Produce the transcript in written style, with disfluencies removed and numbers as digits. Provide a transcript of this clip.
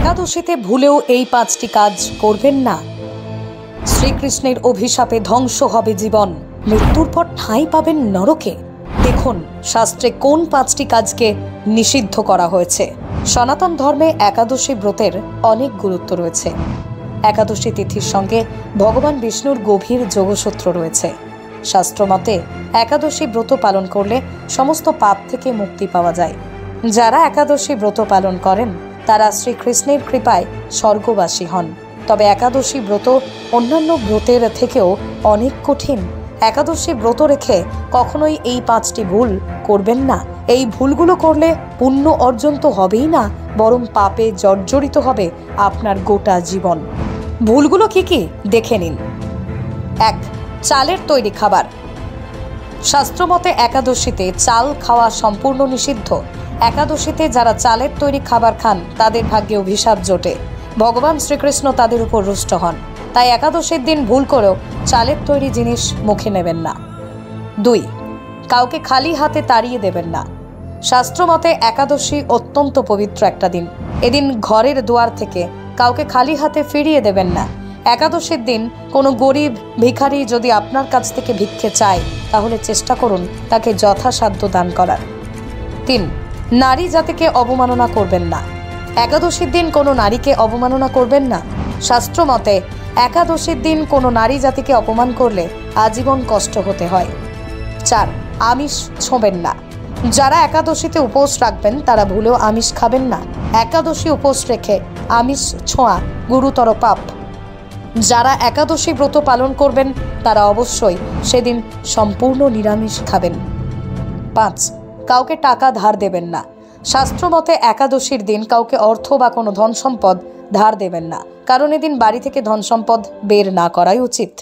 একাদশীতে ভুলেও এই 5টি কাজ করবেন না। শ্রীকৃষ্ণের অভিশাপে ধ্বংস হবে জীবন, মৃত্যুর পর ঠাঁই পাবেন নরকে। দেখুন শাস্ত্রে কোন 5টি কাজকে নিষিদ্ধ করা হয়েছে। সনাতন ধর্মে একাদশী ব্রতের অনেক গুরুত্ব রয়েছে। একাদশী তিথির সঙ্গে ভগবান বিষ্ণুর গভীর যোগসূত্র রয়েছে। শাস্ত্রমতে একাদশী ব্রত পালন করলে সমস্ত পাপ থেকে মুক্তি পাওয়া যায়। যারা একাদশী ব্রত পালন করেন তারা শ্রীকৃষ্ণের কৃপায় স্বর্গবাসী হন। তবে একাদশী ব্রত অন্যান্য ব্রতের থেকেও অনেক কঠিন। একাদশী ব্রত রেখে কখনোই এই 5টি ভুল করবেন না। এই ভুলগুলো করলে পুণ্য অর্জন তো হবেই না, বরং পাপে জর্জরিত হবে আপনার গোটা জীবন। ভুলগুলো কি কি দেখে নিন। 1. চালের তৈরি খাবার। শাস্ত্রমতে একাদশীতে চাল খাওয়া সম্পূর্ণ নিষিদ্ধ। একাদশীতে যারা চালের তৈরি খাবার খান তাদের ভাগ্যে অভিশাপ জোটে। ভগবান শ্রীকৃষ্ণ তাদের উপর রুষ্ট হন। তাই একাদশীর দিন ভুল করেও চালের তৈরি জিনিস মুখে নেবেন না। 2. কাউকে খালি হাতে তাড়িয়ে দেবেন না। শাস্ত্রমতে একাদশী অত্যন্ত পবিত্র একটা দিন। এদিন ঘরের দুয়ার থেকে কাউকে খালি হাতে ফিরিয়ে দেবেন না। একাদশীর দিন কোনো গরিব ভিখারি যদি আপনার কাছ থেকে ভিক্ষে চায় তাহলে চেষ্টা করুন তাকে যথাসাধ্য দান করার। 3. নারী জাতিকে অবমাননা করবেন না। একাদশীর দিন কোনো নারীকে অবমাননা করবেন না। শাস্ত্রমতে একাদশীর দিন কোনো নারী জাতিকে অপমান করলে আজীবন কষ্ট হতে হয়। 4. আমিষ ছোঁবেন না। যারা একাদশীতে উপোস রাখবেন তারা ভুলেও আমিষ খাবেন না। একাদশী উপোস রেখে আমিষ ছোঁয়া গুরুতর পাপ। যারা একাদশী ব্রত পালন করবেন তারা অবশ্যই সেদিন সম্পূর্ণ নিরামিষ খাবেন। 5. কাউকে টাকা ধার দেবেন না। শাস্ত্রমতে একাদশীর দিন কাউকে অর্থ বা কোনো ধন সম্পদ ধার দেবেন না, কারণ এদিন বাড়ি থেকে ধন সম্পদ বের না করাই উচিত।